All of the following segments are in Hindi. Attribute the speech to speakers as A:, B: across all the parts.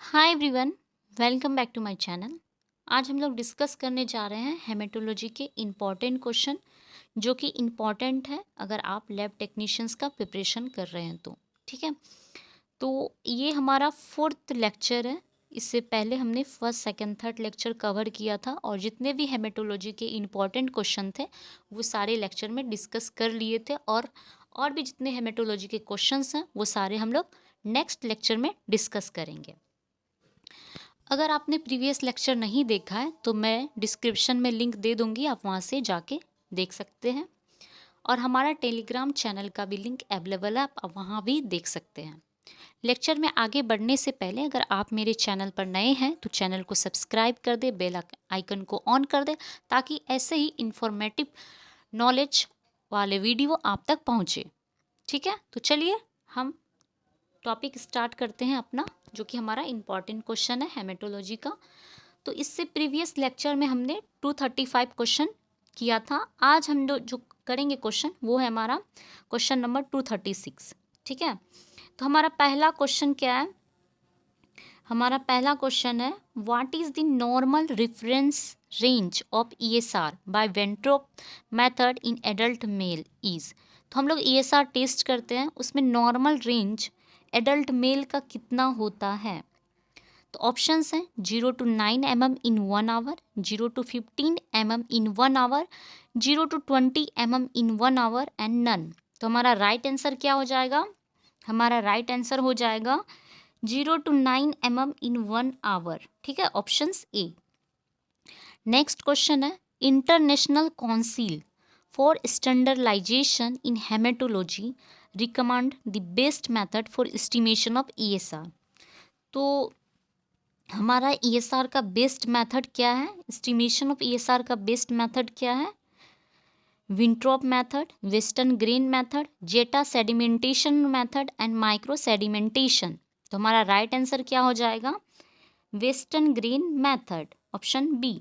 A: Hi everyone, welcome back to my channel. आज हम लोग डिस्कस करने जा रहे हैं हेमेटोलॉजी के इम्पॉर्टेंट क्वेश्चन जो कि इम्पॉर्टेंट है अगर आप लैब टेक्नीशियंस का प्रिपरेशन कर रहे हैं तो। ठीक है, तो ये हमारा फोर्थ लेक्चर है। इससे पहले हमने first second third lecture cover किया था और जितने भी हेमेटोलॉजी के इम्पॉर्टेंट क्वेश्चन थे वो सारे लेक्चर में डिस्कस कर लिए थे और भी जितने हेमेटोलॉजी के क्वेश्चंस हैं वो सारे हम लोग नेक्स्ट लेक्चर में डिस्कस करेंगे। अगर आपने प्रीवियस लेक्चर नहीं देखा है तो मैं डिस्क्रिप्शन में लिंक दे दूंगी, आप वहाँ से जाके देख सकते हैं। और हमारा टेलीग्राम चैनल का भी लिंक अवेलेबल है, आप वहाँ भी देख सकते हैं। लेक्चर में आगे बढ़ने से पहले अगर आप मेरे चैनल पर नए हैं तो चैनल को सब्सक्राइब कर दे, बेल आइकन को ऑन कर दे ताकि ऐसे ही इंफॉर्मेटिव नॉलेज वाले वीडियो आप तक पहुँचे। ठीक है, तो चलिए हम टॉपिक स्टार्ट करते हैं अपना, जो कि हमारा इम्पॉर्टेंट क्वेश्चन है हेमेटोलॉजी का। तो इससे प्रीवियस लेक्चर में हमने 235 क्वेश्चन किया था। आज हम लोग जो करेंगे क्वेश्चन वो है हमारा क्वेश्चन नंबर 236। ठीक है, तो हमारा पहला क्वेश्चन क्या है? हमारा पहला क्वेश्चन है what is the normal reference range of ESR by Wintrobe method in adult male is. तो हम लोग ईएसआर टेस्ट करते हैं, उसमें नॉर्मल रेंज एडल्ट मेल का कितना होता है? तो ऑप्शंस हैं 0 to 9 mm in 1 hour, 0 to 15 mm in 1 hour, 0 to 20 mm in 1 hour and none. तो हमारा राइट आंसर क्या हो जाएगा? हमारा राइट आंसर हो जाएगा 0 to 9 mm इन 1 आवर। ठीक है, ऑप्शंस ए। नेक्स्ट क्वेश्चन है international council for standardization in haematology recommend the best method for estimation of ESR. तो हमारा ईएसआर का बेस्ट मेथड क्या है? एस्टिमेशन ऑफ ईएसआर का बेस्ट मेथड क्या है? Wintrobe method, Westergren method, zeta sedimentation method and micro sedimentation. तो हमारा राइट आंसर क्या हो जाएगा? Westergren method, option B.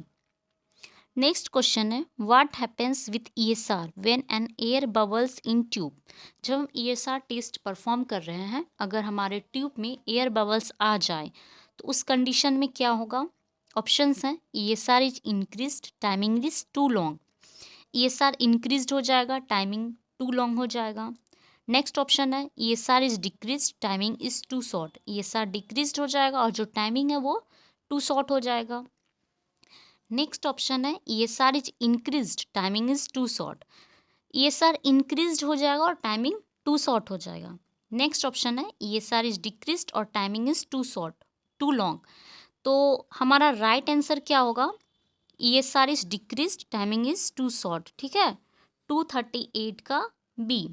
A: Next question है what happens with ESR when an air bubbles in tube. जब हम ईएसआर टेस्ट परफॉर्म कर रहे हैं, अगर हमारे ट्यूब में एयर बबल्स आ जाए तो उस कंडीशन में क्या होगा? ऑप्शंस हैं ESR is increased, timing is too long. ESR increased हो जाएगा, टाइमिंग टू लॉन्ग हो जाएगा। नेक्स्ट ऑप्शन है ESR is decreased, timing is too short. ESR decreased हो जाएगा और जो टाइमिंग है वो टू शॉर्ट हो जाएगा। नेक्स्ट ऑप्शन है ESR is increased, timing is too short. ESR increased हो जाएगा और टाइमिंग टू शॉर्ट हो जाएगा। नेक्स्ट ऑप्शन है ईएसआर इज डिक्रीज्ड और timing is too short, too long. तो हमारा राइट आंसर क्या होगा? ESR is decreased, timing is too short. ठीक है, 238 का बी।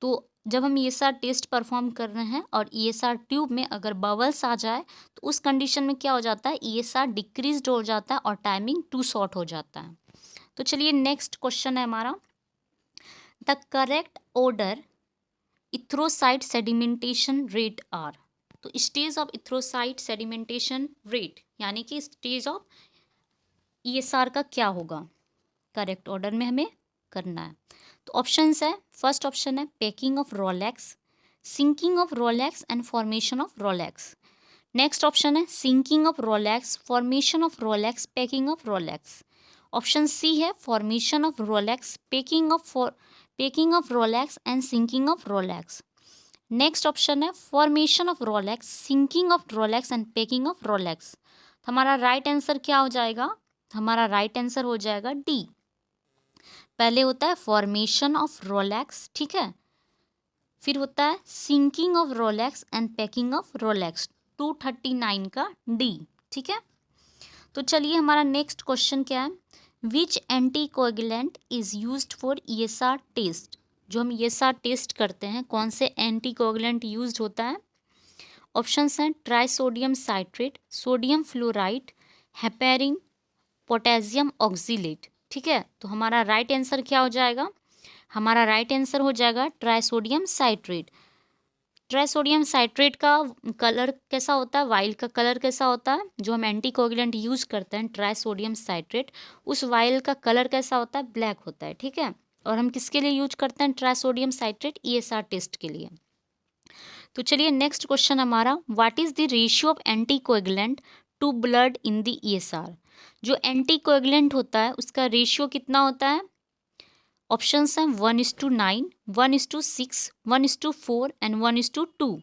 A: तो जब हम ईएसआर टेस्ट परफॉर्म कर रहे हैं और ईएसआर ट्यूब में अगर बबल्स आ जाए तो उस कंडीशन में क्या हो जाता है? ईएसआर डिक्रीज्ड हो जाता है और टाइमिंग टू शॉर्ट हो जाता है। तो चलिए नेक्स्ट क्वेश्चन है हमारा the correct order erythrocyte sedimentation rate are. तो stage of erythrocyte sedimentation rate यानी कि स्टेज ऑफ ईएसआर का क्या होगा? करेक्ट ऑर्डर में हमें करना है। तो ऑप्शंस है, फर्स्ट ऑप्शन है packing of rouleaux, sinking of Rolex and formation of rouleaux. Next option है sinking of rouleaux, formation of rouleaux, packing of rouleaux. Option C है formation of rouleaux, packing of Rolex and sinking of rouleaux. Next option है formation of rouleaux, sinking of Rolex and packing of rouleaux. हमारा राइट आंसर क्या हो जाएगा? हमारा राइट आंसर हो जाएगा डी। पहले होता है फॉर्मेशन ऑफ रोलेक्स, ठीक है, फिर होता है sinking of Rolex and packing of rolex. 239 का डी। ठीक है, तो चलिए हमारा नेक्स्ट क्वेश्चन क्या है? Which anticoagulant is used for ESR test. जो हम ईएसआर टेस्ट करते हैं कौन से एंटी कोएगुलेंट यूज्ड होता है? ऑप्शंस हैं trisodium citrate, sodium fluoride, heparin, potassium oxalate. ठीक है, तो हमारा राइट आंसर क्या हो जाएगा? हमारा राइट आंसर हो जाएगा ट्राइसोडियम साइट्रेट। ट्राइसोडियम साइट्रेट का कलर कैसा होता है? वाइल का कलर कैसा होता है? जो हम एंटीकोगुलेंट यूज करते हैं ट्राइसोडियम साइट्रेट, उस वाइल का कलर कैसा होता है? ब्लैक होता है। ठीक है, और हम किसके लिए यूज करते हैं ट्राइसोडियम साइट्रेट? ईएसआर टेस्ट के लिए। तो चलिए नेक्स्ट क्वेश्चन हमारा, what is the ratio of anticoagulant to blood in the ESR. जो एंटीकोएगुलेंट होता है उसका रेशियो कितना होता है। ऑप्शंस हैं 1:9, 1:6, 1:4 एंड 1:2।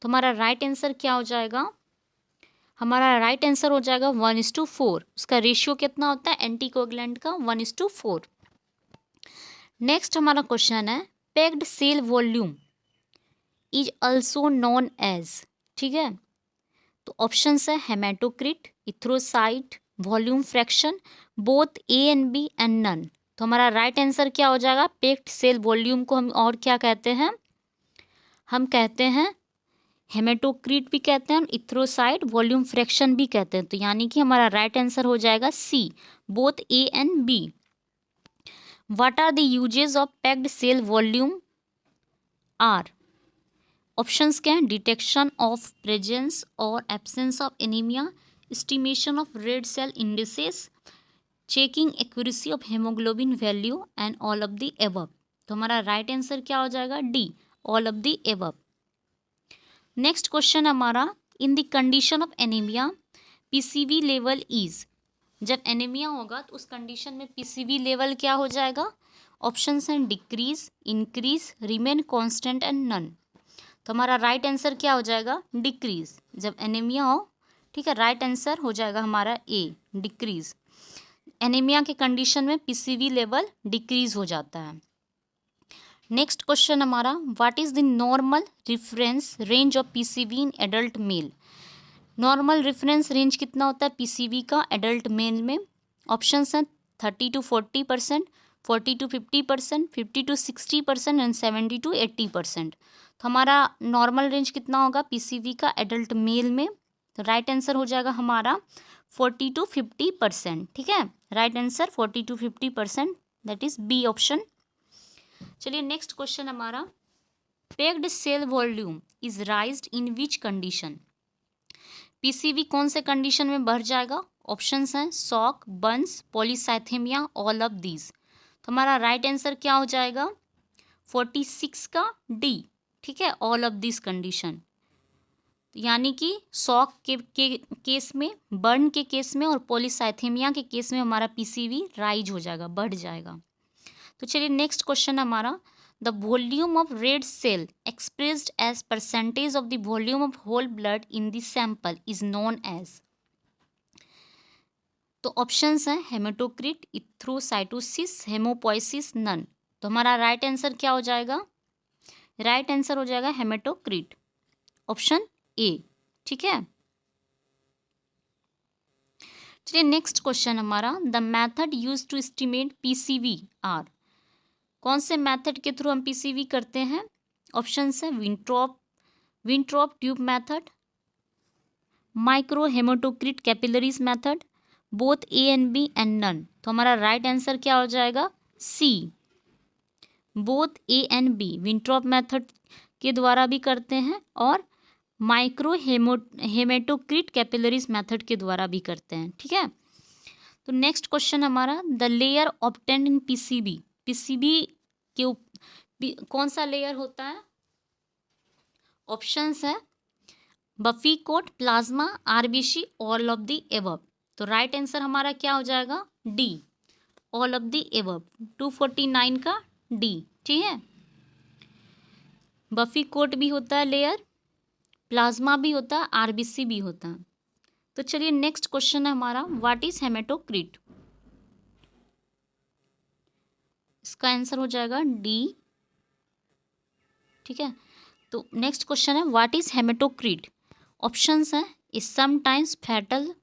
A: तो हमारा राइट आंसर क्या हो जाएगा, हमारा राइट आंसर हो जाएगा 1:4। उसका रेशियो कितना होता है एंटीकोएगुलेंट का, 1:4। नेक्स्ट हमारा क्वेश्चन है, packed cell volume is also known as, ठीक है। तो ऑप्शंस है haematocrit, erythrocyte, volume fraction, both A and B and none. तो हमारा राइट आंसर क्या हो जाएगा, पैक्ड सेल वॉल्यूम को हम और क्या कहते हैं, हम कहते हैं हेमेटोक्रिट भी कहते हैं, इथ्रोसाइट, वॉल्यूम फ्रैक्शन भी कहते हैं। तो यानी कि हमारा राइट आंसर हो जाएगा C, both A and B. What are the uses of packed cell volume are. Options क्या हैं, डिटेक्शन ऑफ प्रेजेंस और absence of anaemia, estimation of red cell indices, checking accuracy of haemoglobin value and all of the above. तो हमारा राइट आंसर क्या हो जाएगा, D, all of the above. Next question हमारा, in the condition of anaemia PCV level is. जब एनीमिया होगा तो उस कंडीशन में पीसीवी लेवल क्या हो जाएगा। ऑप्शंस हैं decrease, increase, remain constant and none. तो हमारा राइट आंसर क्या हो जाएगा, डिक्रीज। जब एनीमिया हो, ठीक है, राइट आंसर हो जाएगा हमारा ए, डिक्रीज। एनीमिया के कंडीशन में पीसीवी लेवल डिक्रीज हो जाता है। नेक्स्ट क्वेश्चन हमारा, what is the normal reference range of PCV in adult mail. Normal reference range कितना होता है पीसीवी का एडल्ट मेल में। ऑप्शंस हैं 30-40%, 40-50%, 50-60% एंड 70-80%। तो हमारा नॉर्मल रेंज कितना होगा पीसीवी का एडल्ट मेल में। तो राइट आंसर हो जाएगा हमारा 40-50%, ठीक है। Right answer 40-50%, that is B option. चलिए नेक्स्ट क्वेश्चन हमारा, packed cell volume is raised in which condition. PCV कौन से कंडीशन में बढ़ जाएगा। ऑप्शंस हैं shock, burns, polycythaemia, all of these. तो हमारा राइट आंसर क्या हो जाएगा 46 का डी, ठीक है, ऑल ऑफ दिस कंडीशन। यानी कि शॉक के केस में, बर्न के केस में और पॉलीसाइथेमिया के केस में हमारा पीसीवी राइज हो जाएगा, बढ़ जाएगा। तो चलिए नेक्स्ट क्वेश्चन हमारा, the volume of red cell expressed as percentage of the volume of whole blood in the sample is known as. तो ऑप्शंस हैं हेमेटोक्रिट, इथ्रोसाइटोसिस, हेमोपोइसिस, नन। तो हमारा राइट आंसर क्या हो जाएगा, राइट आंसर हो जाएगा हेमेटोक्रिट, ऑप्शन ए, ठीक है। चलिए नेक्स्ट क्वेश्चन हमारा, the method used to estimate PCV are. कौन से मेथड के थ्रू हम पीसीवी करते हैं। ऑप्शंस हैं Wintrobe tube method, micro haematocrit capillaries method, both A and B and none. तो हमारा राइट आंसर क्या हो जाएगा C, both A and B. Wintrobe method के द्वारा भी करते हैं और माइक्रो हेमेटोक्रिट कैपिलरीज मेथड के द्वारा भी करते हैं, ठीक है। तो नेक्स्ट क्वेश्चन हमारा, the layer obtained in PCB. PCB के कौन सा लेयर होता है। ऑप्शंस है buffy coat, plasma, RBC, all of the above. तो राइट आंसर हमारा क्या हो जाएगा D, all of the above, 249 का डी, ठीक है। बफी कोट भी होता है लेयर, प्लाज्मा भी होता है, आरबीसी भी होता है। तो चलिए नेक्स्ट क्वेश्चन है हमारा, व्हाट इज हेमेटोक्रिट। इसका आंसर हो जाएगा डी, ठीक है। तो नेक्स्ट क्वेश्चन है, व्हाट इज हेमेटोक्रिट। ऑप्शंस हैं is sometimes fatal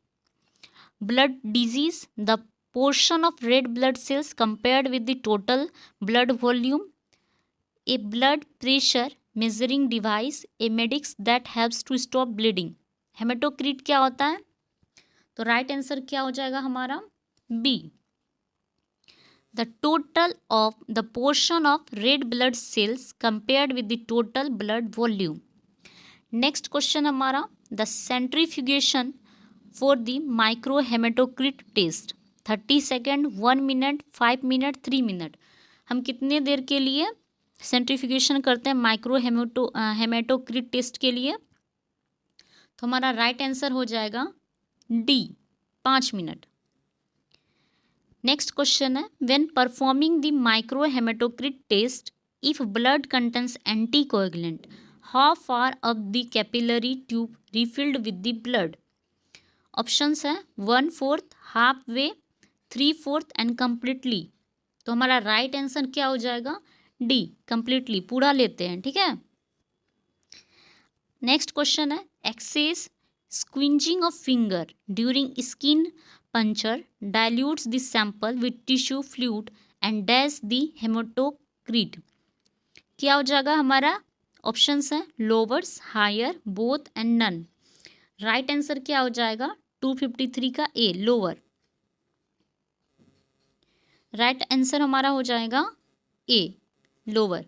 A: blood disease, the portion of red blood cells compared with the total blood volume, a blood pressure measuring device, a medics that helps to stop bleeding. Haematocrit क्या होता है। तो राइट आंसर क्या हो जाएगा हमारा B, the total of the portion of red blood cells compared with the total blood volume. Next question हमारा, the centrifugation for the microhematocrit test 30 second, 1 minute, 5 minute, 3 minute. हम कितने देर के लिए सेंट्रीफ्यूगेशन करते हैं माइक्रो हेमेटोक्रिट टेस्ट के लिए। तो हमारा राइट आंसर हो जाएगा डी, 5 मिनट। नेक्स्ट क्वेश्चन है, when performing the micro haematocrit test if blood contains anticoagulant, how far up the capillary tube refilled with the blood. Options है 1/4, हाफ वे, 3/4 एंड कम्प्लीटली। तो हमारा राइट आंसर क्या हो जाएगा, डी, कम्प्लीटली, पूरा लेते हैं, ठीक है। नेक्स्ट क्वेश्चन है, excess squeezing of finger during skin puncture dilutes the sample with tissue fluid and dash the haematocrit. क्या हो जाएगा हमारा, ऑप्शंस हैं lowers, higher, both and none. Right answer क्या हो जाएगा, 253 का ए, लोअर। राइट आंसर हमारा हो जाएगा ए, लोअर।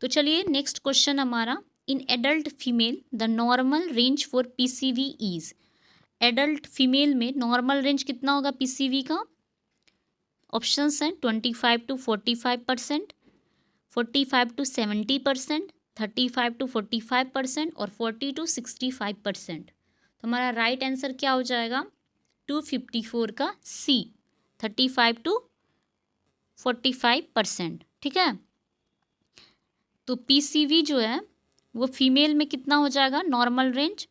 A: तो चलिए नेक्स्ट क्वेश्चन हमारा, in adult female the normal range for PCV is. Adult female में नॉर्मल रेंज कितना होगा पीसीवी का। ऑप्शंस हैं 25 to 45%, 45 to 70%, 35 to 45% और 40 to 65%। तो हमारा राइट आंसर क्या हो जाएगा, 254 का सी, 35 to 45%, ठीक है। तो पीसीवी जो है वो फीमेल में कितना हो जाएगा, नॉर्मल रेंज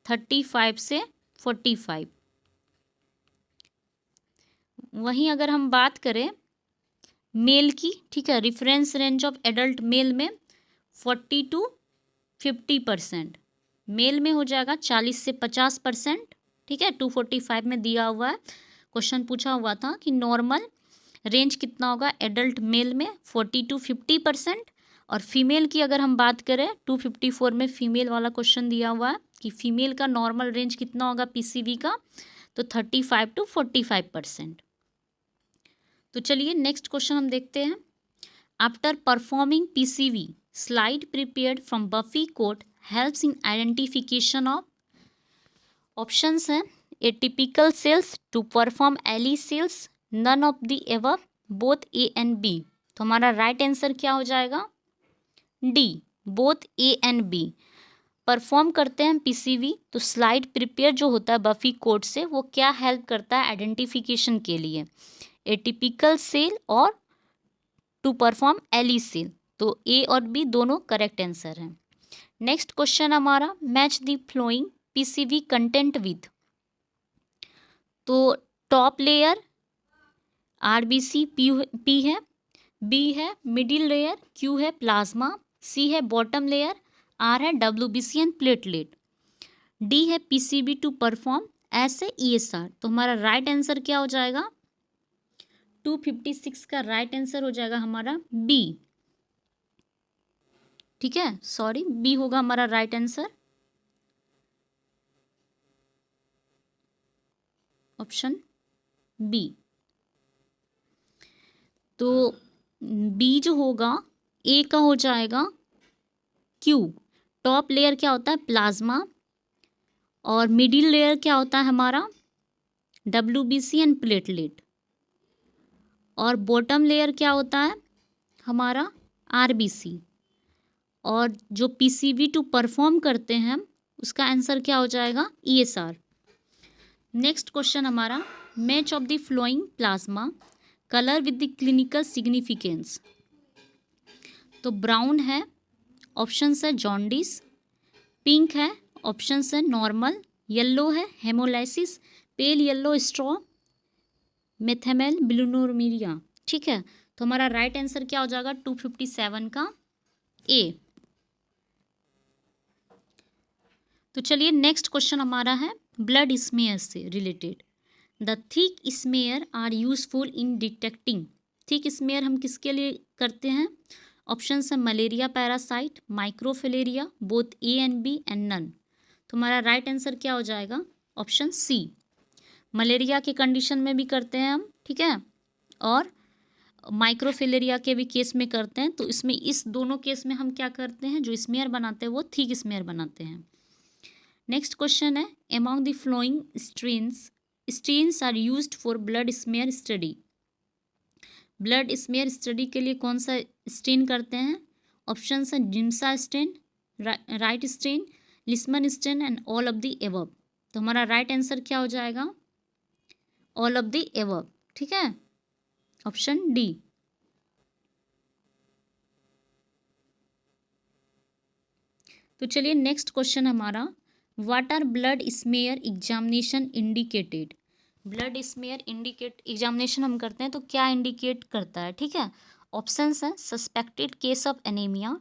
A: 35 से 45। वहीं अगर हम बात करें मेल की, ठीक है, reference range of adult mail में 40 to 50%, मेल में हो जाएगा 40 से 50%, ठीक है। 245 में दिया हुआ है, क्वेश्चन पूछा हुआ था कि नॉर्मल रेंज कितना होगा एडल्ट मेल में, 40 to 50%। और फीमेल की अगर हम बात करें 254 में फीमेल वाला क्वेश्चन दिया हुआ है कि फीमेल का नॉर्मल रेंज कितना होगा पीसीवी का, तो 35 to 45%। तो चलिए नेक्स्ट क्वेश्चन हम देखते हैं, after performing PCV slide prepared from buffy coat helps in identification of. Options हैं atypical cells to perform ally cells, none of the above, both A and B. तो हमारा राइट आंसर क्या हो जाएगा, D, both A and B. Perform करते हैं पीसीवी तो स्लाइड प्रिपेयर जो होता है बफी कोड से, वो क्या हेल्प करता है आइडेंटिफिकेशन के लिए, एटिपिकल सेल और टू परफॉर्म एली सेल। तो ए और बी दोनों करेक्ट आंसर हैं। नेक्स्ट क्वेश्चन हमारा, match the flowing PCV content with. तो टॉप लेयर आरबीसी पी है, बी है मिडिल लेयर, क्यू है प्लाज्मा, सी है बॉटम लेयर, आर है डब्ल्यूबीसी एंड प्लेटलेट, डी है पीसीबी टू परफॉर्म, एस है ईएसआर। तो हमारा राइट आंसर क्या हो जाएगा, 256 का राइट आंसर हो जाएगा हमारा बी, ठीक है, सॉरी बी होगा हमारा राइट आंसर, ऑप्शन बी। तो बी जो होगा ए का हो जाएगा क्यू। टॉप लेयर क्या होता है प्लाज्मा, और मिडिल लेयर क्या होता है हमारा डब्ल्यूबीसी एंड प्लेटलेट, और बॉटम लेयर क्या होता है हमारा आरबीसी। और जो पीसीवी टू परफॉर्म करते हैं हम, उसका आंसर क्या हो जाएगा ईएसआर। नेक्स्ट क्वेश्चन हमारा, match of the flowing plasma colour with the clinical significance. तो ब्राउन है, ऑप्शंस है जॉन्डिस, पिंक है, ऑप्शंस है नॉर्मल, येलो है हेमोलाइसिस, पेल येलो स्ट्रॉ, मेथेमेल ब्लूनोर्मिरिया, ठीक है। तो हमारा राइट आंसर क्या हो जाएगा 257 का ए। तो चलिए नेक्स्ट क्वेश्चन हमारा है ब्लड स्मेयर से related. The thick smear are useful in detecting. Thick smear हम किसके लिए करते हैं, ऑप्शन है malaria parasite, microfilaria, both A and B and none. तो हमारा राइट आंसर क्या हो जाएगा, ऑप्शन सी, मलेरिया के कंडीशन में भी करते हैं हम, ठीक है, और माइक्रोफिलेरिया के भी केस में करते हैं। तो इसमें इस दोनों केस में हम क्या करते हैं, जो स्मेयर बनाते हैं वो थिक स्मेयर बनाते हैं। नेक्स्ट क्वेश्चन है, among the following stains are used for blood smear study. Blood smear study के लिए कौन सा स्टेन करते हैं? ऑप्शन है Giemsa stain, Wright stain, Leishman stain and all of the above. तो हमारा राइट आंसर क्या हो जाएगा? All of the above. ठीक है, ऑप्शन डी। तो चलिए नेक्स्ट क्वेश्चन हमारा, what are blood smear examination indicated? Blood smear indicate examination हम करते हैं तो क्या इंडिकेट करता है? ठीक है, ऑप्शंस हैं suspected case of anaemia,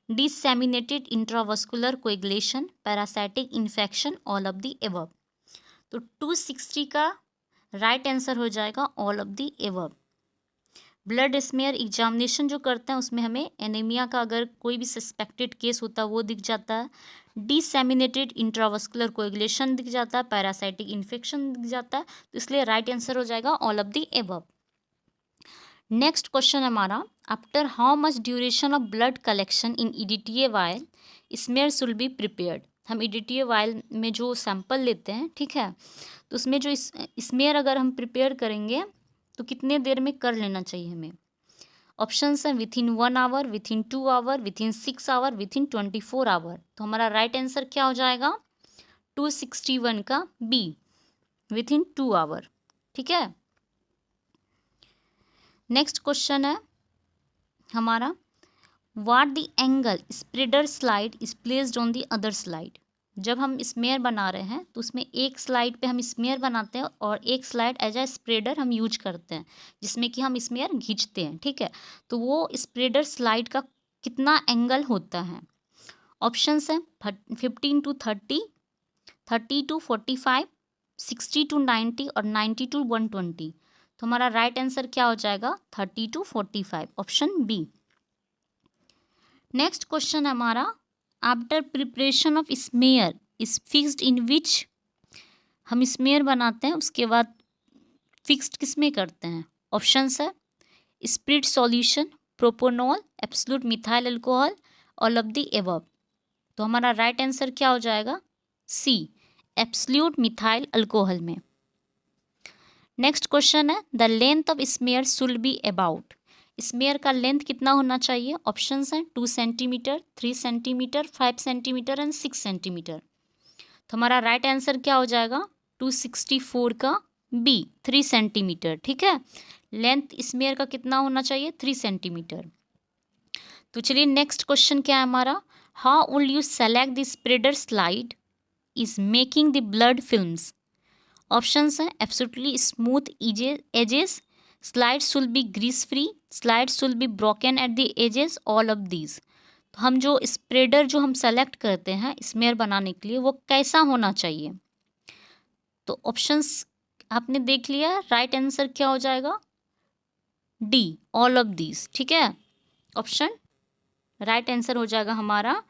A: disseminated intravascular coagulation, parasitic infection, all of the above. तो 260 का राइट आंसर हो जाएगा all of the above. Blood smear examination जो करते हैं उसमें हमें एनीमिया का अगर कोई भी सस्पेक्टेड केस होता है वो दिख जाता है, डिससेमिनेटेड इंट्रावस्कुलर कोएगुलेशन दिख जाता है, पैरासाइटिक इन्फेक्शन दिख जाता है। तो इसलिए राइट आंसर हो जाएगा all of the above. Next question हमारा, after how much duration of blood collection in EDTA vial smear should be prepared? हम ईडीटीए वायल में जो सैंपल लेते हैं, ठीक है, तो उसमें जो स्मेयर अगर हम प्रिपेयर करेंगे तो कितने देर में कर लेना चाहिए हमें? ऑप्शंस हैं within 1 hour, within 2 hour, within 6 hour, within 24 hour. तो हमारा राइट आंसर क्या हो जाएगा? 261 का बी, विथिन 2 आवर। ठीक है, नेक्स्ट क्वेश्चन है हमारा, what the angle spreader slide is placed on the other slide? जब हम स्मेयर बना रहे हैं तो उसमें एक स्लाइड पे हम स्मेयर बनाते हैं और एक स्लाइड एज ए स्प्रेडर हम यूज करते हैं जिसमें कि हम स्मेयर खींचते हैं। ठीक है, तो वो स्प्रेडर स्लाइड का कितना एंगल होता है? ऑप्शंस हैं 15 to 30, 30 to 45, 60 to 90 और 90 to 120। तो हमारा राइट आंसर क्या हो जाएगा? 30 to 45, option B. Next question हमारा, after preparation of smear is fixed in which? हम स्मेयर बनाते हैं उसके बाद फिक्स्ड किस में करते हैं? ऑप्शंस है spirit solution, propanol, absolute methyl alcohol, all of the above. तो हमारा राइट आंसर क्या हो जाएगा? सी, एब्सोल्यूट मिथाइल अल्कोहल में। नेक्स्ट क्वेश्चन है, the length of smear should be about? Smear का लेंथ कितना होना चाहिए? ऑप्शंस हैं 2 centimetre, 3 centimetre, 5 centimetre and 6 centimetre. तो हमारा राइट आंसर क्या हो जाएगा? 264 का बी, 3 सेंटीमीटर। ठीक है, लेंथ स्मेयर का कितना होना चाहिए? 3 सेंटीमीटर। तो चलिए नेक्स्ट क्वेश्चन क्या है हमारा, how will you select the spreader slide is making the blood films? Options हैं absolutely smooth edges, slides should be grease free, slides should be broken at the edges, all of these. तो हम जो स्प्रेडर जो हम सेलेक्ट करते हैं स्मेयर बनाने के लिए वो कैसा होना चाहिए? तो ऑप्शंस आपने देख लिया, राइट आंसर क्या हो जाएगा? D, all of these. ठीक है, ऑप्शन राइट आंसर हो जाएगा हमारा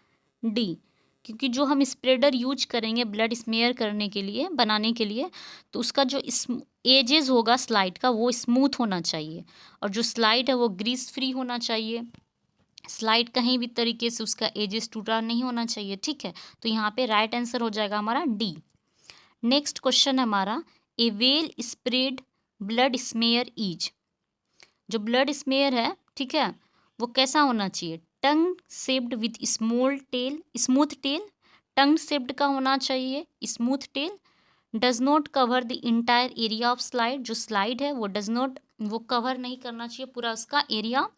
A: डी, क्योंकि जो हम स्प्रेडर यूज करेंगे ब्लड स्मेयर करने के लिए, बनाने के लिए, तो उसका जो एजेस होगा स्लाइड का वो स्मूथ होना चाहिए और जो स्लाइड है वो ग्रीस फ्री होना चाहिए। स्लाइड कहीं भी तरीके से उसका एजेस टूटा नहीं होना चाहिए। ठीक है, तो यहाँ पे राइट आंसर हो जाएगा हमारा डी। नेक्स्ट क्वेश्चन हमारा, a well spread blood smear is? जो ब्लड स्मेयर है, ठीक है, वो कैसा होना चाहिए? Tongue shaped with smooth tail, tongue shaped का होना चाहिए, smooth tail, does not cover the entire area of slide, जो स्लाइड है वो कवर नहीं करना चाहिए पूरा उसका area,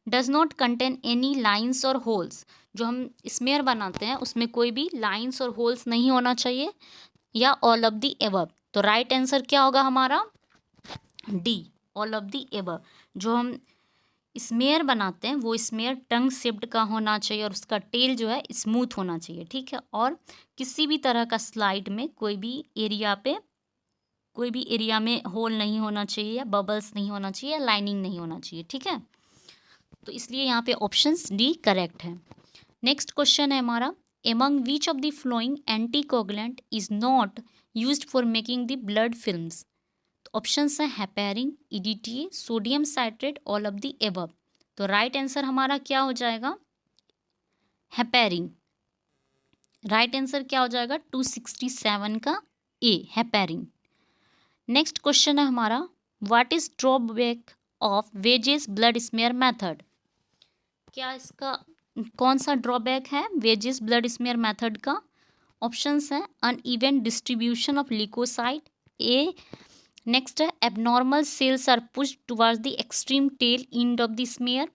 A: does not contain any lines और होल्स, जो हम स्मेयर बनाते हैं उसमें कोई भी लाइन्स और होल्स नहीं होना चाहिए, या ऑल ऑफ द एबव। तो राइट आंसर क्या होगा हमारा? D, all of the above. जो हम स्मेयर बनाते हैं वो स्मेयर टंग शेप्ड का होना चाहिए और उसका टेल जो है स्मूथ होना चाहिए। ठीक है, और किसी भी तरह का स्लाइड में कोई भी एरिया में होल नहीं होना चाहिए, या बबल्स नहीं होना चाहिए, या लाइनिंग नहीं होना चाहिए। ठीक है, तो इसलिए यहाँ पे ऑप्शंस डी करेक्ट है। नेक्स्ट क्वेश्चन है हमारा, among which of the following anticoagulant is not used for making the blood films? Options हैं heparin, EDTA, sodium citrate, all of the above. तो राइट आंसर हमारा क्या हो जाएगा? हेपेरिन। राइट आंसर क्या हो जाएगा? 267 का ए, हेपेरिन। नेक्स्ट क्वेश्चन है हमारा, what is drawback of wedges blood smear method? क्या इसका कौन सा ड्रॉबैक है वेजेस ब्लड स्मेयर मेथड का? ऑप्शंस हैं uneven distribution of leucocyte, a next है abnormal cells are pushed towards the extreme tail end of the smear,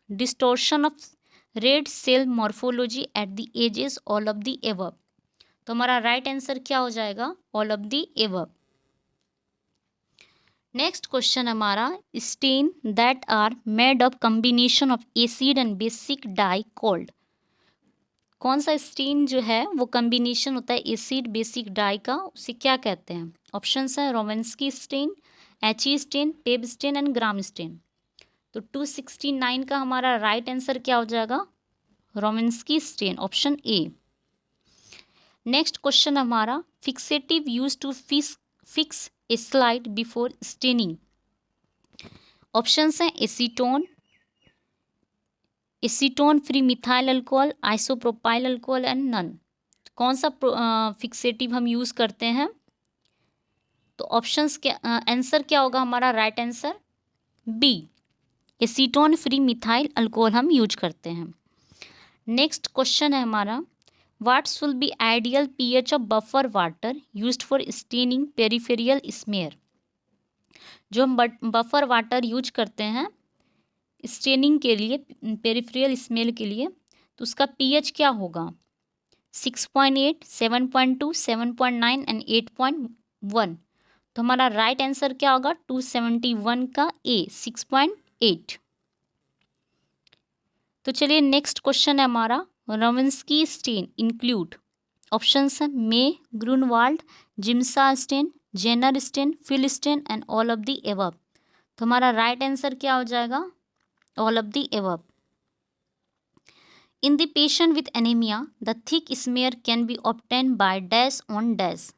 A: distortion of red cell morphology at the edges, all of the above. तो हमारा राइट आंसर क्या हो जाएगा? All of the above. Next question हमारा stand that are made of combination of acid and basic dye called? कौन सा स्टेन जो है वो कॉम्बिनेशन होता है एसिड बेसिक डाई का, उसे क्या कहते हैं? ऑप्शंस है Romanowsky stain, achy stain, tab stain and Gram stain. तो 269 का हमारा राइट आंसर क्या हो जाएगा? Romanowsky stain, option A. Next question हमारा fixative use to fix a slide before staining. Options हैं acetone, acetone free methyl alcohol, isopropyl alcohol and none. कौन सा फिक्सेटिव हम यूज़ करते हैं? तो ऑप्शंस के आंसर क्या होगा हमारा right answer? B, acetone free methyl alcohol हम यूज करते हैं। नेक्स्ट क्वेश्चन है हमारा what should be ideal pH of buffer water used for staining peripheral smear? जो हम बफर वाटर यूज करते हैं स्टेनिंग के लिए पेरिफेरियल स्मेल के लिए, तो उसका पीएच क्या होगा? 6.8, 7.2, 7.9 एंड 8.1। तो हमारा राइट आंसर क्या होगा? 271 का ए, 6.8। तो चलिए नेक्स्ट क्वेश्चन है हमारा रोवेंस्की स्टेन इंक्लूड। ऑप्शंस हैं May, Grunwald, Giemsa stain, Jenner stain, Field stain and all of the above. तो हमारा राइट आंसर क्या हो जाएगा? All of the above. In the patient with anemia, the thick smear can be obtained by dash on dash.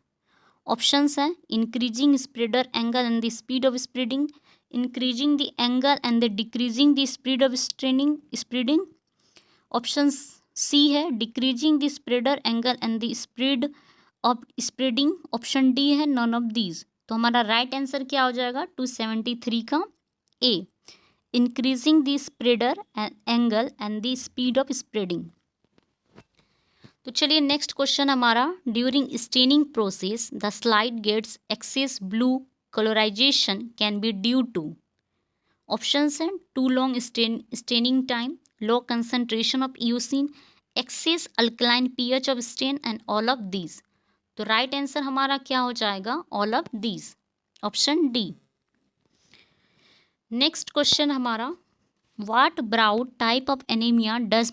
A: Options हैं increasing spreader angle and the speed of spreading, increasing the angle and the decreasing the speed of spreading. Option C है decreasing the spreader angle and the speed of spreading. Option D है none of these. तो हमारा राइट आंसर क्या हो जाएगा? 273 का A, increasing the spreader angle and the speed of spreading. तो चलिए नेक्स्ट क्वेश्चन हमारा during staining process the slide gets excess blue colourisation can be due to. Options हैं too long staining time, low concentration of eosin, excess alkaline pH of stain and all of these. तो राइट आंसर हमारा क्या हो जाएगा? All of these, option D. Next question हमारा what broad type of anaemia does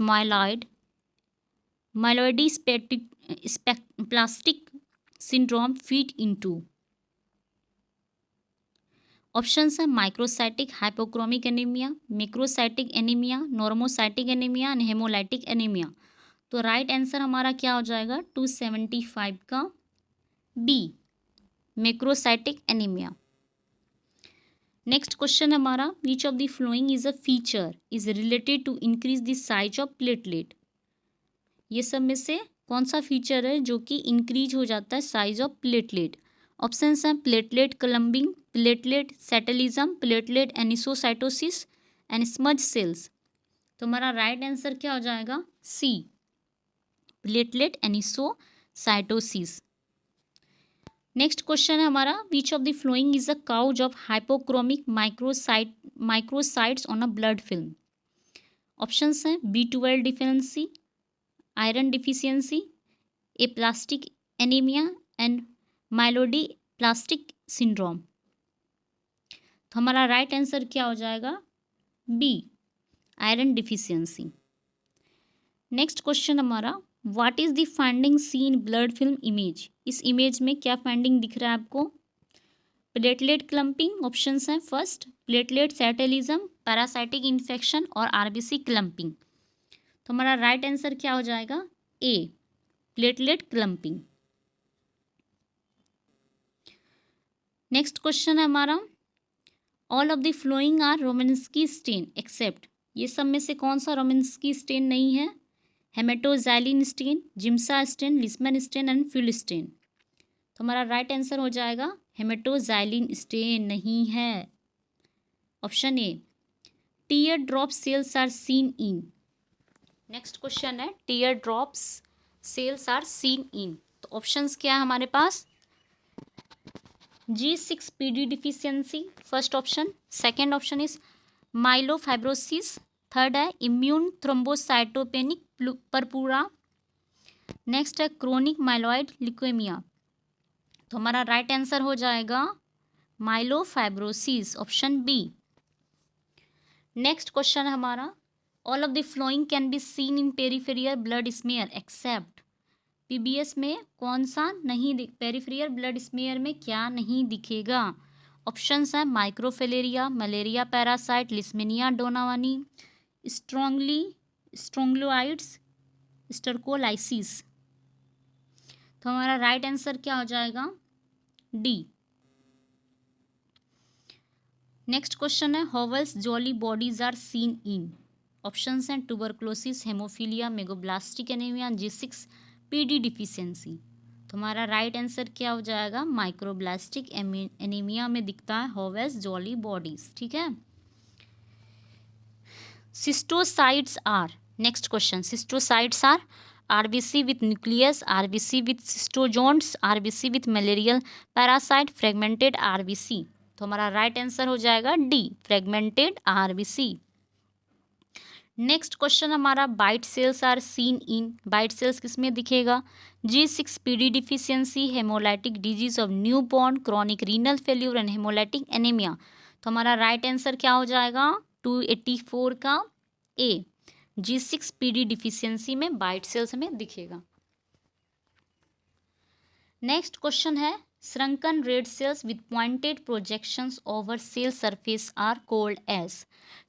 A: myelodysplastic syndrome fit into? Options हैं microcytic hypochromic anaemia, macrocytic anaemia, normocytic anaemia and haemolytic anaemia. तो राइट आंसर हमारा क्या हो जाएगा? 275 का B, macrocytic anaemia. Next question हमारा which of the following is a feature is related to increase the size of platelet? ये सब में से कौन सा फीचर है जो कि इंक्रीज हो जाता है साइज ऑफ प्लेटलेट? ऑप्शंस हैं platelet clumping, platelet satellitism, platelet anisocytosis and smudge cells. तो हमारा राइट आंसर क्या हो जाएगा? C, platelet anisocytosis. Next question है हमारा which of the following is a cause of hypochromic microcytes on a blood film? Options हैं B12 deficiency, iron deficiency, aplastic anaemia and myelodysplastic syndrome. तो हमारा राइट आंसर क्या हो जाएगा? B, iron deficiency. Next question हमारा what is the finding see in blood film image? इस इमेज में क्या फाइंडिंग दिख रहा है आपको? Platelet clumping. ऑप्शंस हैं first platelet satellitism, parasitic infection और आरबीसी क्लम्पिंग। तो हमारा राइट आंसर क्या हो जाएगा? A, platelet clumping. Next question है हमारा all of the following are Romanowsky stain except. ये सब में से कौन सा रोमेंस्की स्टेन नहीं है? Haematoxylin stain, Giemsa stain, Leishman stain and fuel stain. तो हमारा राइट आंसर हो जाएगा हेमेटोजाइलिन स्टेन नहीं है, option A tear drop cells are seen in. Next question है tear drops cells are seen in. तो ऑप्शंस क्या है हमारे पास, G6PD deficiency first option, second option is myelofibrosis, third है इम्यून थ्रोम्बोसाइटोपेनिक परपूरा, नेक्स्ट है क्रोनिक माइलॉइड ल्यूकेमिया। तो हमारा राइट आंसर हो जाएगा myelofibrosis, option B. Next question है हमारा all of the following can be seen in peripheral blood smear accept. PBS में कौन सा नहीं पेरिफेरियल ब्लड स्मेयर में क्या नहीं दिखेगा। ऑप्शंस हैं माइक्रोफिलेरिया, मलेरिया पैरासाइट, लिस्मेनिया डोनावानी, स्ट्रोंगलोइड्स, स्टरकोलाइसिस। तो हमारा राइट आंसर क्या हो जाएगा, डी। नेक्स्ट क्वेश्चन है Howell's Jolly bodies are seen in. Options हैं tuberculosis, haemophilia, megaloblastic anaemia, G6 PD deficiency. तो हमारा राइट आंसर क्या हो जाएगा, माइक्रोब्लास्टिक एनीमिया में दिखता है हॉवेल्स जॉली बॉडीज। ठीक है। Schistocytes are, next question, schistocytes are RBC with nucleus, RBC with schizonts, RBC with malarial parasite, fragmented RBC. तो हमारा राइट आंसर हो जाएगा D, fragmented RBC. Next question हमारा bite cells are seen in. Bite cells किस में दिखेगा, G6PD deficiency, haemolytic disease of new born, chronic renal failure and haemolytic anaemia. तो हमारा राइट आंसर क्या हो जाएगा, 284 का ए, G6PD डिफिशियंसी में बाइट सेल्स हमें दिखेगा। नेक्स्ट क्वेश्चन है shrunken red cells with pointed projections over cell surface are called as।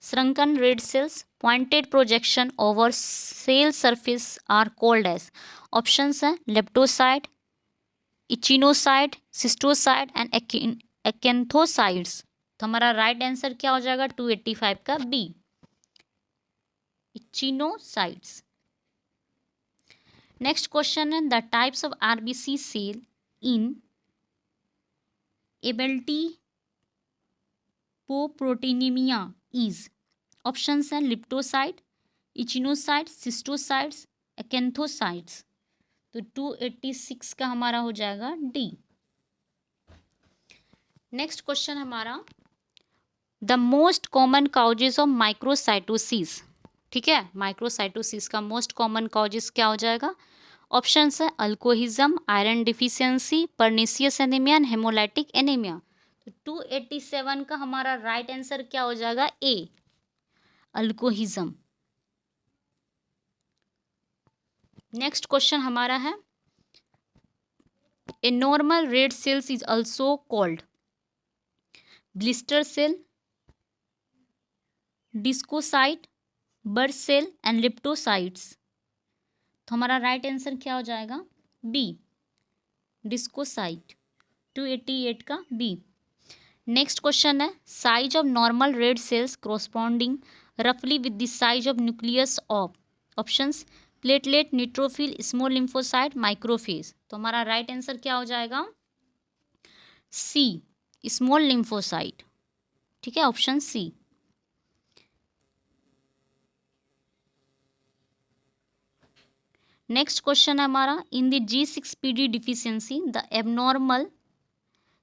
A: shrunken red cells pointed projection over cell surface are called as। Options हैं लेप्टोसाइट, इचिनोसाइट, सिस्टोसाइट एंड एक्केंथोसाइट्स। तो हमारा राइट आंसर क्या हो जाएगा, 285 का बी, इचिनोसाइट्स। नेक्स्ट क्वेश्चन है the types of RBC cell in abetalipoproteinaemia is. Options हैं लिप्टोसाइट, इचिनोसाइट, सिस्टोसाइट्स, एक्केंथोसाइट्स। तो 286 का हमारा हो जाएगा डी। नेक्स्ट क्वेश्चन हमारा the most common causes of microcytosis. ठीक है, माइक्रोसाइटोसिस का मोस्ट कॉमन कॉजेज क्या हो जाएगा, ऑप्शंस है alcoholism, iron deficiency, pernicious anaemia and haemolytic anaemia. तो 287 का हमारा राइट आंसर क्या हो जाएगा, ए, अल्कोहिज्म। नेक्स्ट क्वेश्चन हमारा है a normal red cells is also called blister cell, discocyte, bird cell and leptocytes. तो हमारा राइट आंसर क्या हो जाएगा, बी, डिस्कोसाइट, 288 का बी। नेक्स्ट क्वेश्चन है size of normal red cells corresponding रफली with the size of nucleus of. Options platelet, neutrophil, small lymphocyte, microphage. तो हमारा राइट आंसर क्या हो जाएगा, सी, स्मॉल लिम्फोसाइट। ठीक है, ऑप्शन सी। नेक्स्ट क्वेश्चन है हमारा in the G6PD deficiency the abnormal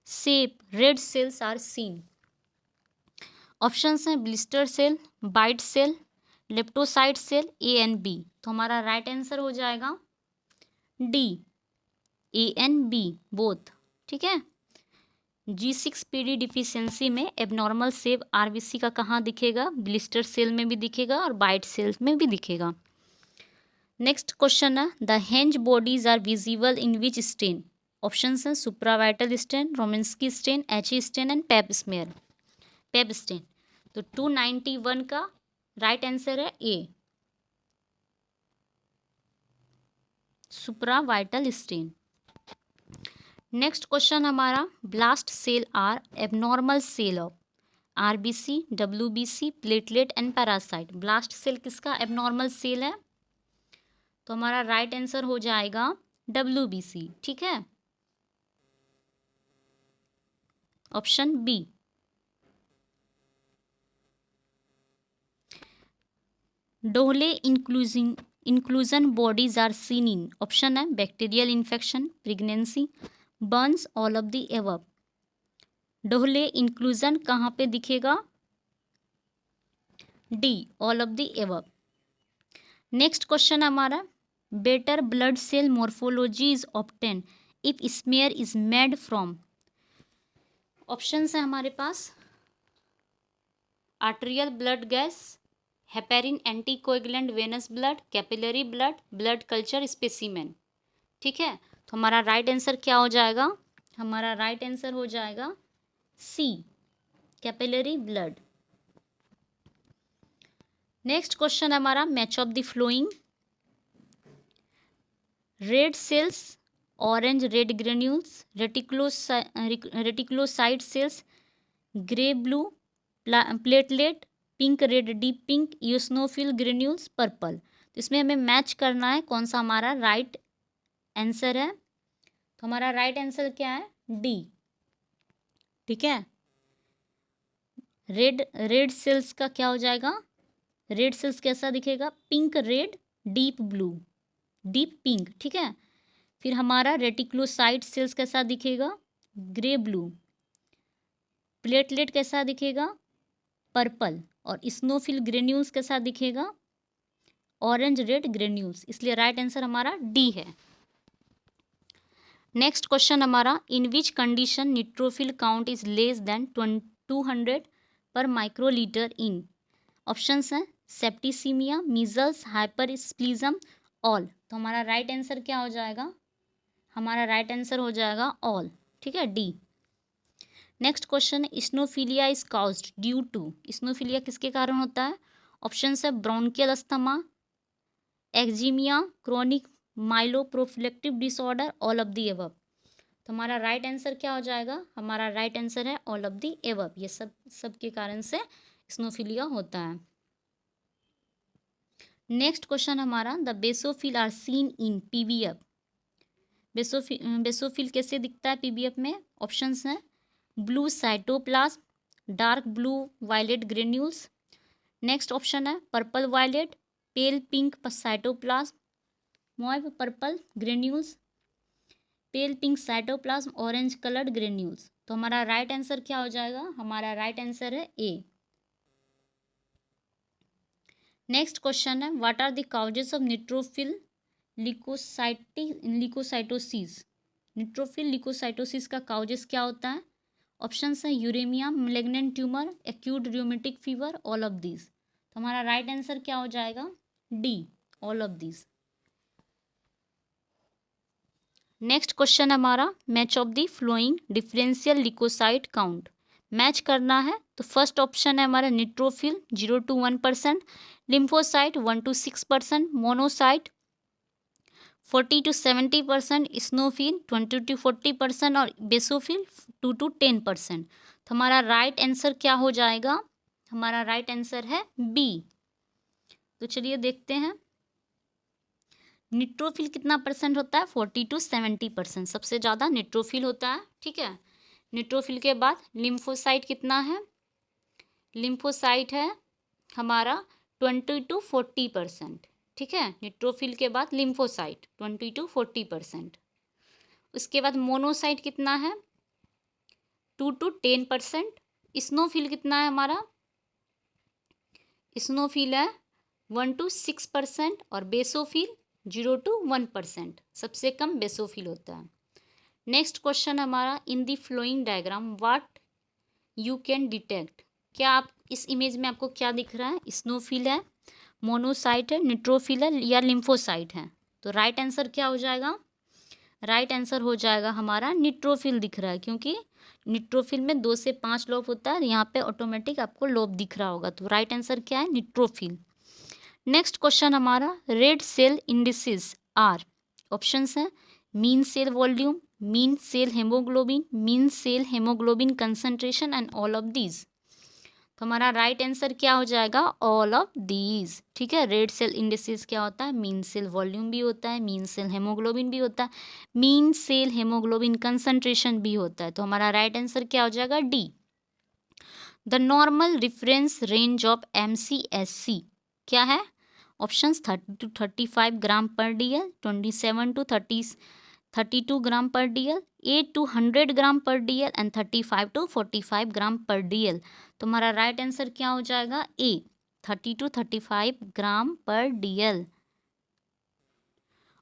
A: shape red cells are seen. Options हैं blister cell, bite cell, leptocyte cell, A and B. तो हमारा राइट आंसर हो जाएगा D, A and B both. ठीक है, G6PD डिफिशियंसी में एबनॉर्मल शेप आरबीसी का कहाँ दिखेगा, ब्लिस्टर सेल में भी दिखेगा और बाइट सेल्स में भी दिखेगा। नेक्स्ट क्वेश्चन है the Heinz bodies are visible in which stain. Options हैं supravital stain, Romanowsky stain, H stain and Pap smear, Pap stain. तो 291 का राइट आंसर है A, supravital stain. Next question हमारा blast cell are abnormal cell of RBC, WBC, platelet and parasite. Blast cell किसका एबनॉर्मल सेल है, तो हमारा राइट आंसर हो जाएगा डब्ल्यूबीसी। ठीक है, option B. Dohle inclusion bodies are seen in, option है bacterial infection, pregnancy, burns, all of the above. Dohle inclusion कहाँ पे दिखेगा? D, all of the above. Next question हमारा, better blood cell morphology is obtain if smear is made from. Options है हमारे पास arterial blood gas, heparin anticoagulant venous blood, capillary blood, blood culture specimen. ठीक है, तो हमारा राइट आंसर क्या हो जाएगा? हमारा राइट आंसर हो जाएगा C, capillary blood. Next question हमारा, match of the following, red cells, orange red granules, reticulocyte cells, grey blue platelet, pink red deep pink, eosinophil granules, purple. तो इसमें हमें मैच करना है कौन सा हमारा राइट आंसर है। तो हमारा राइट आंसर क्या है? डी। ठीक है, रेड सेल्स का क्या हो जाएगा? रेड सेल्स कैसा दिखेगा? Pink red deep blue deep pink. ठीक है, फिर हमारा रेटिकुलोसाइट सेल्स कैसा दिखेगा? Grey blue. प्लेटलेट कैसा दिखेगा? पर्पल। और स्नोफिल ग्रेन्यूल्स कैसा दिखेगा? Orange red granules. इसलिए राइट आंसर हमारा डी है। नेक्स्ट क्वेश्चन हमारा, in which condition neutrophil count is less than 200 per microlitre in. Options हैं सेप्टिसीमिया, मीजल्स, हाइपरस्प्लीज्म, ऑल। तो हमारा राइट आंसर क्या हो जाएगा? हमारा राइट आंसर हो जाएगा ऑल। ठीक है, D. Next question, eosinophilia is caused due to. Eosinophilia किसके कारण होता है? ऑप्शन है bronchial asthma, eczema, chronic myeloproliferative disorder, all of the above. तो हमारा राइट आंसर क्या हो जाएगा? हमारा राइट आंसर है ऑल ऑफ द एबव। ये सब के कारण से स्नोफिलिया होता है। नेक्स्ट क्वेश्चन हमारा, the basophil are seen in PBF. Basophil कैसे दिखता है पीबीएफ में? ऑप्शंस हैं blue cytoplasm, dark blue violet granules. Next option है purple violet, pale pink cytoplasm, mauve purple granules, pale pink cytoplasm, orange coloured granules. तो हमारा राइट आंसर क्या हो जाएगा? हमारा राइट आंसर है ए। नेक्स्ट क्वेश्चन है, what are the causes of neutrophil leucocytosis. Neutrophil leucocytosis का काउजेस क्या होता है? ऑप्शंस हैं uraemia, malignant tumour, acute rheumatic fever, all of this. तो हमारा राइट आंसर क्या हो जाएगा? D, all of this. Next question हमारा, match of the following differential leucocyte count. Match करना है तो फर्स्ट ऑप्शन है हमारा neutrophil 0 to 1%, lymphocyte 1 to 6%, monocyte 40 to 70%, स्नोफिल 20 to 40% और बेसोफिल 2 to 10%। तो हमारा राइट आंसर क्या हो जाएगा? हमारा राइट आंसर है बी। तो चलिए देखते हैं, न्यूट्रोफिल कितना परसेंट होता है? 40 to 70%, सबसे ज़्यादा न्यूट्रोफिल होता है। ठीक है, न्यूट्रोफिल के बाद लिम्फोसाइट कितना है? लिम्फोसाइट है हमारा 20 to 40%। ठीक है, न्यूट्रोफिल के बाद लिम्फोसाइट 20 to 40%। उसके बाद मोनोसाइट कितना है? 2 to 10%। स्नोफिल कितना है हमारा? स्नोफिल है 1 to 6% और बेसोफिल 0 to 1%, सबसे कम बेसोफिल होता है। नेक्स्ट क्वेश्चन हमारा, in the flowing diagram what you can detect. क्या आप इस इमेज में आपको क्या दिख रहा है? स्नोफिल है, मोनोसाइट है, न्यूट्रोफिल है या लिम्फोसाइट है? तो राइट आंसर क्या हो जाएगा? राइट आंसर हो जाएगा हमारा न्यूट्रोफिल दिख रहा है, क्योंकि न्यूट्रोफिल में 2 से 5 लोब होता है, यहाँ पे ऑटोमेटिक आपको लोब दिख रहा होगा। तो राइट आंसर क्या है? न्यूट्रोफिल। नेक्स्ट क्वेश्चन हमारा, red cell indices are. Options हैं mean cell volume, mean cell haemoglobin, mean cell haemoglobin concentration and all of these. तो हमारा राइट आंसर क्या हो जाएगा? All of these. ठीक है, रेड सेल इंडिसेस क्या होता है? मीन सेल वॉल्यूम भी होता है, मीन सेल हेमोग्लोबिन भी होता है, मीन सेल हेमोग्लोबिन कंसंट्रेशन भी होता है। तो हमारा राइट आंसर क्या हो जाएगा? D. The normal reference range of MCSC क्या है? ऑप्शंस 30 to 35 ग्राम पर DL, 27 to 32 ग्राम पर DL, 8 to 100 ग्राम पर DL एंड 35 to 45 ग्राम पर DL। तुम्हारा राइट आंसर क्या हो जाएगा? ए, 30 to 35 ग्राम पर DL।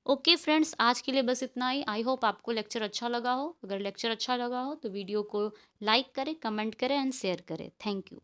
A: ओके फ्रेंड्स, आज के लिए बस इतना ही। आई होप आपको लेक्चर अच्छा लगा हो। अगर लेक्चर अच्छा लगा हो तो वीडियो को लाइक करें, कमेंट करें एंड शेयर करें। Thank you.